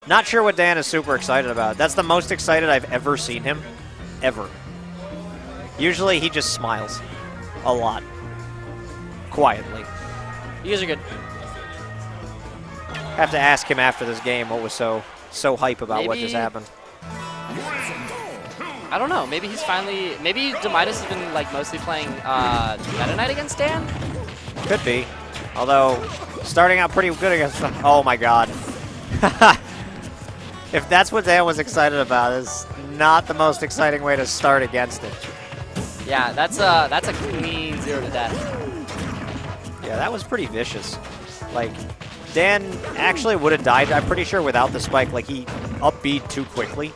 Not sure what Dan is super excited about. That's the most excited I've ever seen him. Ever. Usually he just smiles. A lot. Quietly. You guys are good. Have to ask him after this game what was so hype about what just happened. I don't know. Maybe he's finally... Maybe Demitus has been like mostly playing Meta Knight against Dan? Could be. Although, starting out pretty good against... Oh my god. If that's what Dan was excited about, it's not the most exciting way to start against it. Yeah, that's a clean 0 to death. Yeah, that was pretty vicious. Like, Dan actually would have died, I'm pretty sure, without the spike. Like, he up-B'd too quickly.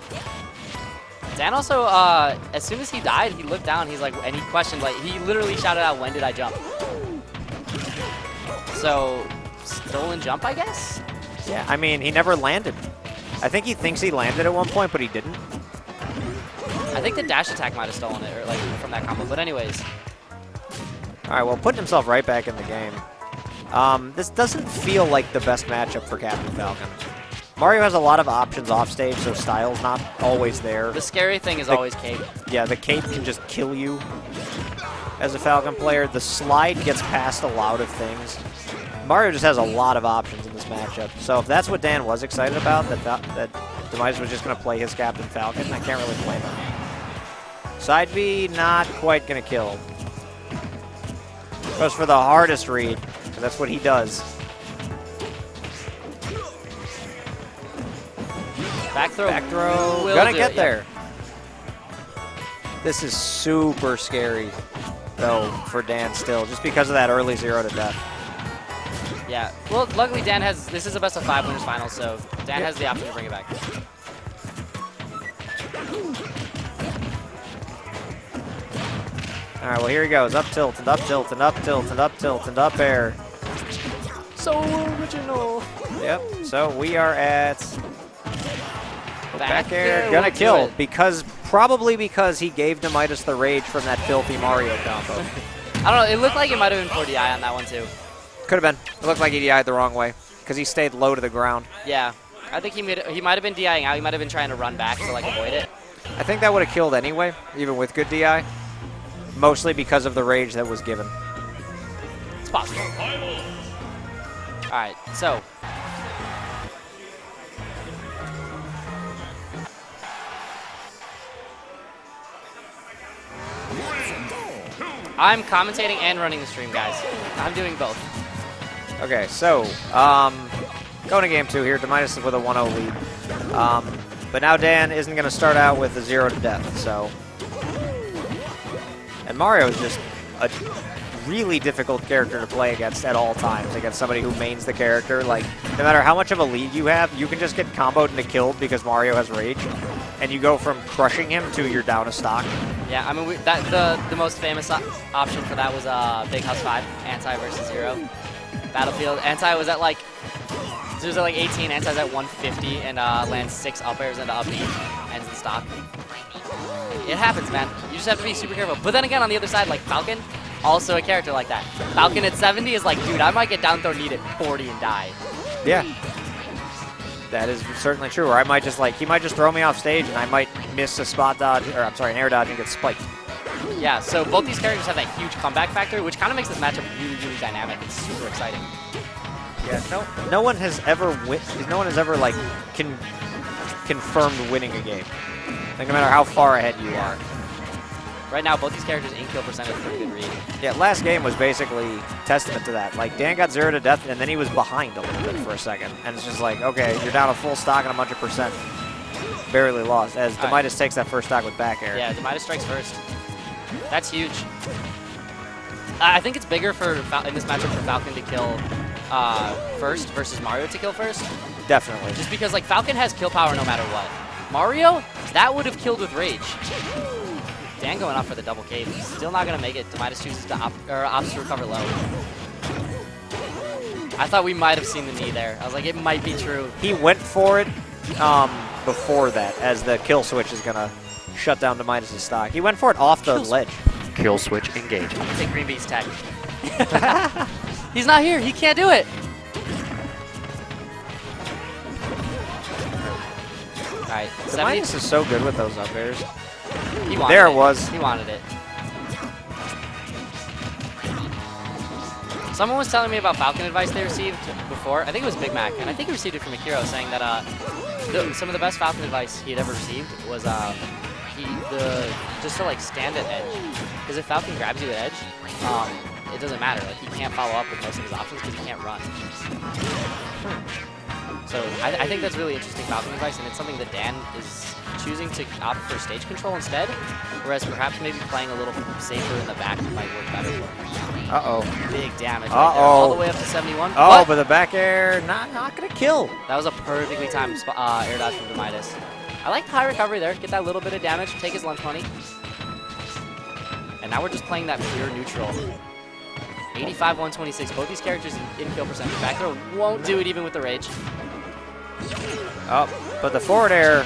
Dan also, as soon as he died, he looked down, he's like, and he questioned, like, he literally shouted out, when did I jump? So, stolen jump, I guess? Yeah, I mean, he never landed. I think he thinks he landed at one point, but he didn't. I think the dash attack might have stolen it, or like from that combo. But anyways. All right, well, putting himself right back in the game. This doesn't feel like the best matchup for Captain Falcon. Mario has a lot of options off stage, so style's not always there. The scary thing is always cape. Yeah, the cape can just kill you as a Falcon player. The slide gets past a lot of things. Mario just has a lot of options in this matchup. So if that's what Dan was excited about, that Demitus was just going to play his Captain Falcon, I can't really blame him. Side B, not quite going to kill. Goes for the hardest read, because that's what he does. Back throw. Back throw. Gonna get there. This is super scary, though, for Dan still, just because of that early 0 to death. Yeah. Well, luckily Dan has... This is a best of 5 winners final, so Dan has the option to bring it back. All right, well, here he goes. Up tilt and up tilt and up tilt and up tilt and up air. So original. Yep. So we are at back air. We'll Gonna kill probably because he gave Demitus the rage from that filthy Mario combo. I don't know. It looked like it might have been 4DI on that one too. Could have been. It looked like he DI'd the wrong way because he stayed low to the ground. Yeah. I think he might have been DIing out. He might have been trying to run back to like avoid it. I think that would have killed anyway, even with good DI. Mostly because of the rage that was given. It's possible. All right, so. I'm commentating and running the stream, guys. I'm doing both. Okay, so, going to game 2 here. Demitus is with a 1-0 lead. But now Dan isn't going to start out with a 0 to death, so. And Mario is just a really difficult character to play against at all times, against somebody who mains the character. Like, no matter how much of a lead you have, you can just get comboed into killed because Mario has rage. And you go from crushing him to you're down a stock. Yeah, I mean, the most famous option for that was Big House 5, Anti versus 0. Battlefield. Anti was at like, it was at like 18, Anti's at 150, and lands 6 up airs into up B, ends the stock. It happens, man. You just have to be super careful. But then again, on the other side, like Falcon, also a character like that. Falcon at 70 is like, dude, I might get down throw need at 40 and die. Yeah. That is certainly true. Or I might just like, he might just throw me off stage and I might miss a spot dodge, or I'm sorry, an air dodge and get spiked. Yeah, so both these characters have that huge comeback factor, which kind of makes this matchup really, really dynamic. It's super exciting. Yeah, no one has ever like confirmed winning a game. Like, no matter how far ahead you are. Right now, both these characters' in-kill percentage is pretty good read. Yeah, last game was basically testament to that. Like, Dan got 0 to death, and then he was behind a little bit for a second. And it's just like, okay, you're down a full stock and a bunch of percent. Barely lost, as Demitus takes that first stock with back air. Yeah, Demitus strikes first. That's huge. I think it's bigger for in this matchup for Falcon to kill first versus Mario to kill first. Definitely. Just because, like, Falcon has kill power no matter what. Mario, that would have killed with rage. Dan going off for the double cave. Still not going to make it. Demitus chooses to opts to recover low. I thought we might have seen the knee there. I was like, it might be true. He went for it before that, as the kill switch is going to shut down Demitus' stock. He went for it off the ledge. Kill switch engage. I'm going to take Green Bee's tag. He's not here. He can't do it. right, Demitus is so good with those up airs. He wanted There it. it was. He wanted it. Someone was telling me about Falcon advice they received before. I think it was Big Mac, and I think he received it from Akiro, saying that some of the best Falcon advice he had ever received was just to like stand at edge. Because if Falcon grabs you at edge, it doesn't matter. Like he can't follow up with most of his options because he can't run. So I think that's really interesting Falcon advice, and it's something that Dan is choosing to opt for stage control instead, whereas perhaps maybe playing a little safer in the back might work better for him. Uh-oh. Big damage right there, all the way up to 71. Oh, but the back air, not going to kill. That was a perfectly timed air dodge from Demitus. I like the high recovery there. Get that little bit of damage, take his lunch money. And now we're just playing that pure neutral. 85, 126. Both these characters in kill percentage. Back throw won't do it even with the rage. Oh, but the forward air.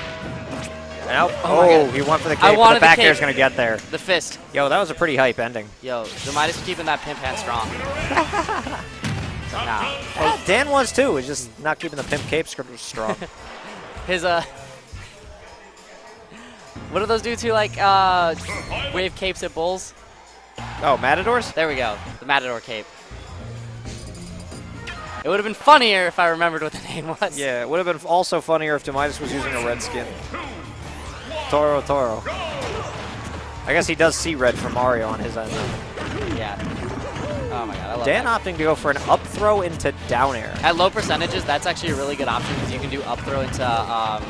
Nope. Oh, he went for the cape, but the back air is going to get there. The fist. Yo, that was a pretty hype ending. Yo, Demitus keeping that pimp hand strong. So now. Well, Dan was too. He's just not keeping the pimp cape strong. His, what do those do to, like, wave capes at bulls? Oh, Matadors? There we go. The Matador cape. It would have been funnier if I remembered what the name was. Yeah, it would have been also funnier if Demitus was using a red skin. Toro. I guess he does see red from Mario on his end. Yeah. Oh my god, I love Dan that. opting to go for an up throw into down air. At low percentages, that's actually a really good option because you can do up throw into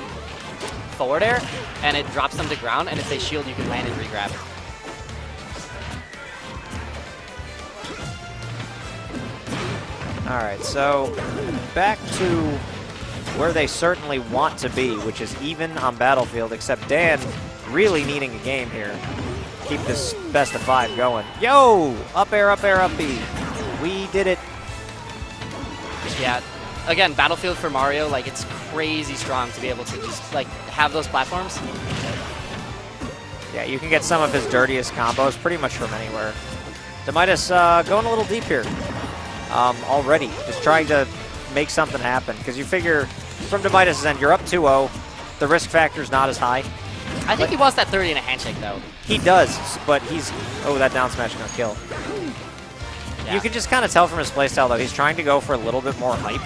forward air, and it drops them to ground, and if they shield, you can land and re-grab. All right, so back to where they certainly want to be, which is even on Battlefield, except Dan really needing a game here. Keep this best of 5 going. Yo! Up air, up B. We did it. Yeah. Again, Battlefield for Mario, like, it's crazy strong to be able to just, like, have those platforms. Yeah, you can get some of his dirtiest combos pretty much from anywhere. Demitus going a little deep here already. Just trying to make something happen. Because you figure, from Demitus' end, you're up 2-0. The risk factor's not as high. I think he wants that 30 in a handshake, though. He does, but he's... Oh, that down smash is going to kill. Yeah. You can just kind of tell from his playstyle, though, he's trying to go for a little bit more hype.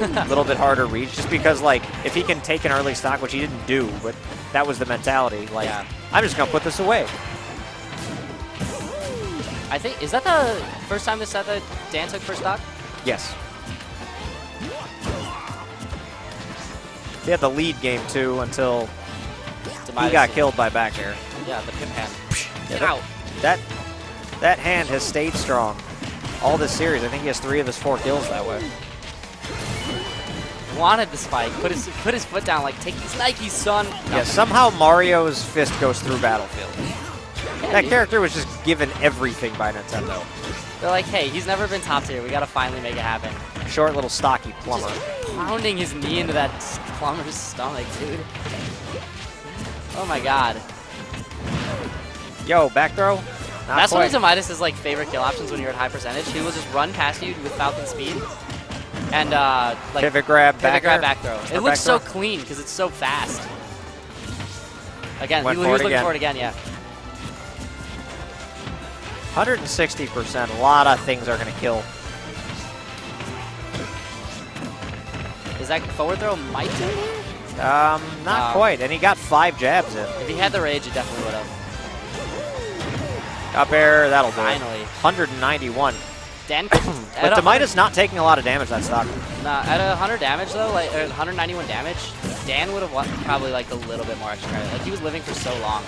A little bit harder reach, just because, like, if he can take an early stock, which he didn't do, but that was the mentality. Like, yeah. I'm just going to put this away. I think... Is that the first time this set that Dan took first stock? Yes. He had the lead game, too, until he got killed by back air. Yeah, the pimp hand. Get Yeah, out. That hand has stayed strong all this series. I think he has 3 of his 4 kills that way. Wanted the spike. Put his foot down, like, take these Nikes, son. Yeah, somehow Mario's fist goes through Battlefield. Yeah, That dude. character was just given everything by Nintendo. They're like, hey, he's never been top tier. We gotta finally make it happen. Short little stocky plumber. Just pounding his knee into that plumber's stomach, dude. Oh my god. Yo, back throw? Not That's quite. one of Demitus' like favorite kill options when you're at high percentage. He will just run past you with Falcon speed and like Pivot grab, back grab, air. back throw. It Or looks so back throw. clean because it's so fast. Again, Went he for was it looking again. for it again, yeah. 160%. A lot of things are going to kill. Is that forward throw might do it? Not quite. And he got 5 jabs in. If he had the rage, it definitely would have. Up air, that'll do it. Finally. 191. Dan, But Demitus not taking a lot of damage that stock. Nah, at 100 damage though, like or 191 damage, Dan would have probably like a little bit more extra credit. Like he was living for so long,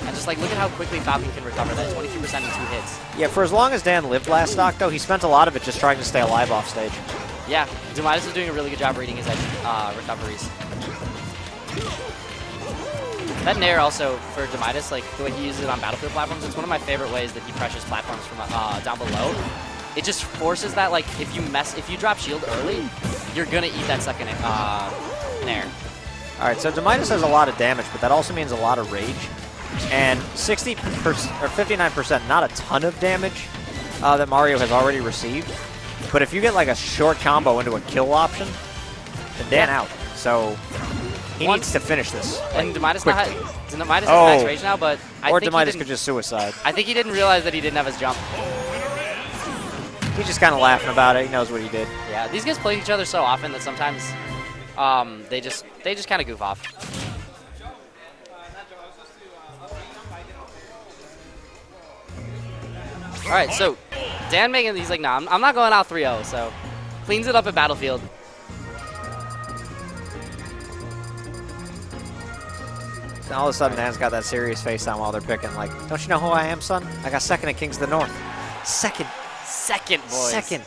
and just like look at how quickly Falcon can recover that 23% in 2 hits. Yeah, for as long as Dan lived last stock, though, he spent a lot of it just trying to stay alive off stage. Yeah, Demitus is doing a really good job reading his edge recoveries. That nair also for Demitus, like the way he uses it on Battlefield platforms, it's one of my favorite ways that he pressures platforms from down below. It just forces that, like, if you drop shield early, you're gonna eat that second nair. All right, so Demitus has a lot of damage, but that also means a lot of rage. And 60% or 59%, not a ton of damage that Mario has already received. But if you get like a short combo into a kill option, then Dan out. So He needs to finish this. And Demitus has max rage now, but I or think Demitus could just suicide. I think he didn't realize that he didn't have his jump. He's just kind of laughing about it. He knows what he did. Yeah, these guys play each other so often that sometimes they just kind of goof off. All right, so Dan making he's like, nah, I'm not going out 3-0, so cleans it up at Battlefield. And all of a sudden, Dan's got that serious face on while they're picking. Like, don't you know who I am, son? I got second at Kings of the North. Second, boys. Second.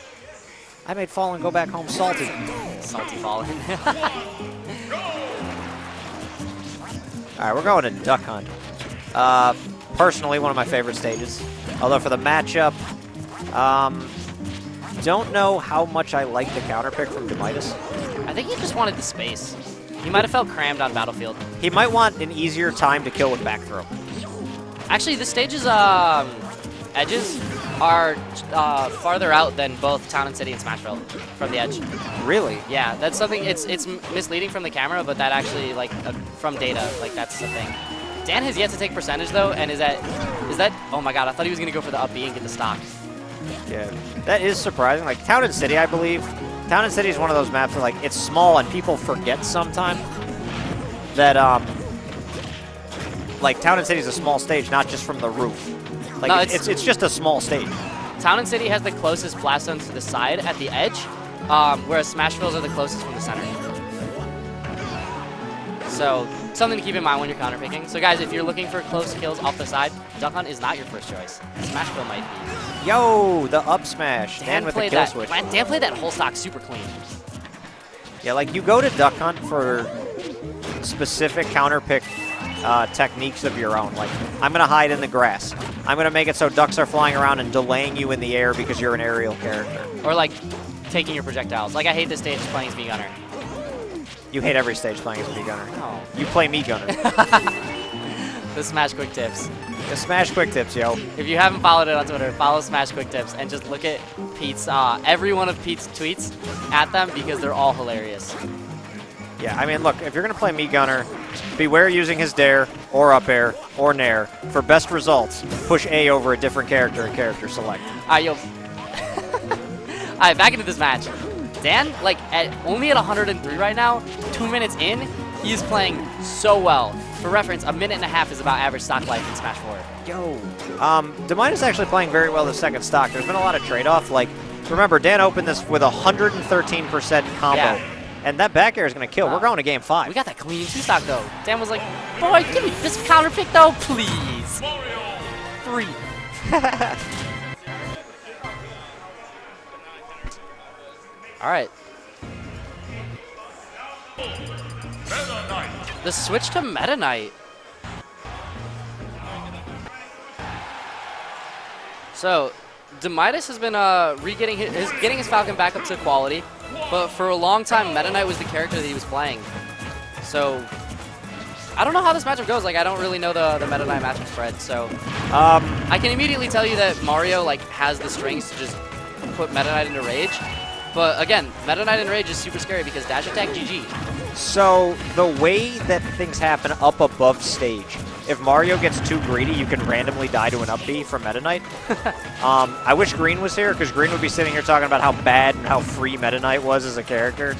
I made Fallen go back home salty. Salty Fallen. All right, we're going to Duck Hunt. Personally, one of my favorite stages. Although for the matchup, don't know how much I like the counter pick from Demitus. I think he just wanted the space. He might have felt crammed on Battlefield. He might want an easier time to kill with back throw. Actually, the stage's edges are farther out than both Town and City and Smashville from the edge. Really? Yeah, that's something. It's misleading from the camera, but that actually from data, that's the thing. Dan has yet to take percentage though, and is that? Oh my God! I thought he was gonna go for the up B and get the stock. Yeah, that is surprising. Like Town and City, I believe. Town and City is one of those maps where it's small and people forget sometimes that Town and City is a small stage, not just from the roof. No, it's just a small stage. Town and City has the closest blast zones to the side at the edge, whereas Smashvilles are the closest from the center. So something to keep in mind when you're counterpicking. So guys, if you're looking for close kills off the side, Duck Hunt is not your first choice. Smashville might be. Yo, the up smash. Dan with the kill switch. Dan played that whole stock super clean. Yeah, you go to Duck Hunt for specific counterpick techniques of your own. Like, I'm going to hide in the grass. I'm going to make it so ducks are flying around and delaying you in the air because you're an aerial character. Or taking your projectiles. I hate this stage playing as me gunner. You hate every stage playing as me gunner. No. You play me gunner. The Smash Quick Tips. The Smash Quick Tips, yo. If you haven't followed it on Twitter, follow Smash Quick Tips and just look at Pete's, every one of Pete's tweets at them because they're all hilarious. Yeah, I mean, look, if you're going to play me gunner, beware using his dare or up air or nair. For best results, push A over a different character and character select. All right, yo. All right, back into this match. Dan, only at 103 right now, 2 minutes in, he is playing so well. For reference, a minute and a half is about average stock life in Smash 4. Yo. Demitus actually playing very well the second stock. There's been a lot of trade-off. Remember, Dan opened this with 113% combo. Yeah. And that back air is going to kill. We're going to game 5. We got that clean 2-stock, though. Dan was like, boy, give me this counter pick, though, please. Free. All right. The switch to Meta Knight. So, Demitus has been getting his Falcon back up to quality, but for a long time, Meta Knight was the character that he was playing. So, I don't know how this matchup goes. I don't really know the Meta Knight matchup spread. So, I can immediately tell you that Mario has the strings to just put Meta Knight into rage. But again, Meta Knight in rage is super scary because dash attack GG. So the way that things happen up above stage, if Mario gets too greedy, you can randomly die to an up B from Meta Knight. I wish Green was here because Green would be sitting here talking about how bad and how free Meta Knight was as a character.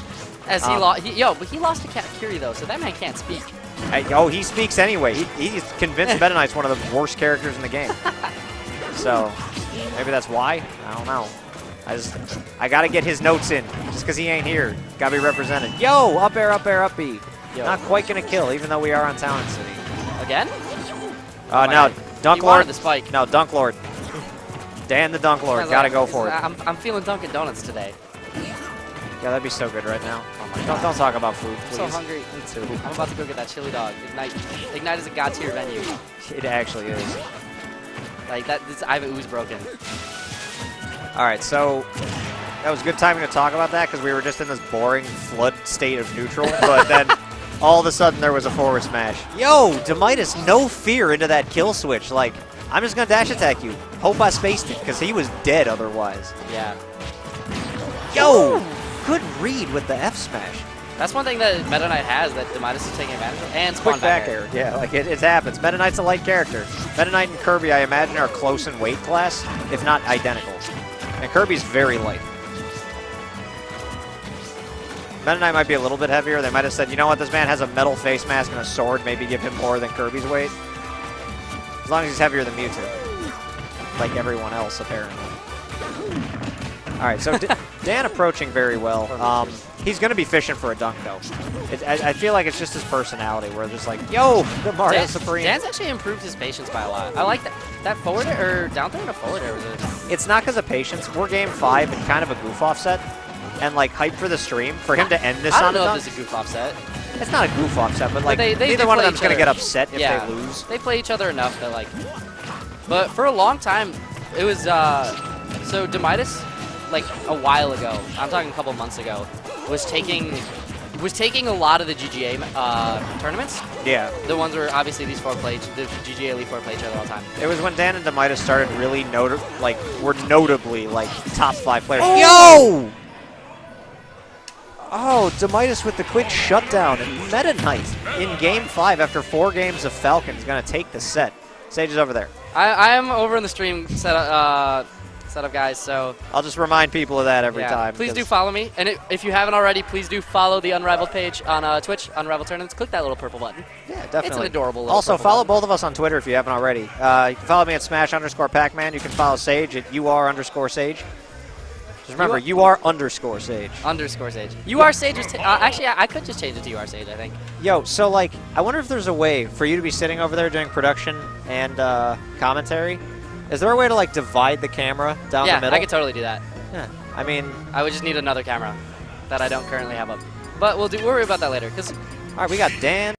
As he lost, but he lost to Katakuri though, so that man can't speak. He speaks anyway. He's convinced Meta Knight's one of the worst characters in the game. So maybe that's why. I don't know. I gotta get his notes in just because he ain't here. Gotta be represented. Yo, up air, up B. Yo. Not quite gonna kill, even though we are on Town and City. Again? Now Dunk Lord. The spike. No, Dunk Lord. Dan the Dunk Lord. Gotta go for it. I'm feeling Dunkin' Donuts today. Yeah, that'd be so good right now. Oh my God. Don't talk about food, please. I'm so hungry. Me too. I'm about to go get that chili dog. Ignite is a god tier venue. It actually is. I have an ooze broken. All right, so that was good timing to talk about that because we were just in this boring flood state of neutral, but then all of a sudden there was a forward smash. Yo, Demitus, no fear into that kill switch. I'm just going to dash attack you. Hope I spaced it because he was dead otherwise. Yeah. Yo, good read with the F smash. That's one thing that Meta Knight has that Demitus is taking advantage of. And spawn Quick back air. Yeah, like it happens. Meta Knight's a light character. Meta Knight and Kirby, I imagine, are close in weight class, if not identical. And Kirby's very light. Meta Knight might be a little bit heavier. They might have said, you know what, this man has a metal face mask and a sword. Maybe give him more than Kirby's weight. As long as he's heavier than Mewtwo. Like everyone else, apparently. All right, so Dan approaching very well. He's going to be fishing for a dunk, though. I feel like it's just his personality, where just like, yo, the Mario Supreme. Dan's actually improved his patience by a lot. I like that. That forward air, or down throw and a forward air was a... It's not because of patience. We're game 5 and kind of a goof off set. And like hype for the stream, for him to end this on a dunk. I don't know if it's a goof off set. It's not a goof off set, but like neither one of them's going to get upset if they lose. They play each other enough that like... But for a long time, it was... So Demitus, like a while ago, I'm talking a couple months ago, was taking a lot of the GGA tournaments. Yeah. The ones where obviously these four play, the GGA Elite Four play each other all the time. It was when Dan and Demitus started really were notably like top 5 players. Oh! Yo! Oh, Demitus with the quick shutdown, and Meta Knight in game 5 after 4 games of Falcon is going to take the set. Sage is over there. I am over in the stream setup, guys, so... I'll just remind people of that every time. Please do follow me, and if you haven't already, please do follow the Unrivaled page on Twitch, Unrivaled Tournaments. Click that little purple button. Yeah, definitely. It's an adorable little Also, follow button. both of us on Twitter if you haven't already. You can follow me at Smash_Pacman. You can follow Sage at UR_Sage. Just remember, UR_Sage. _Sage. UR Sage was... actually, I could just change it to UR Sage, I think. Yo, so, like, I wonder if there's a way for you to be sitting over there doing production and commentary. Is there a way to, like, divide the camera down the middle? Yeah, I could totally do that. Yeah, I mean... I would just need another camera that I don't currently have up. But we'll worry about that later, because... All right, we got Dan.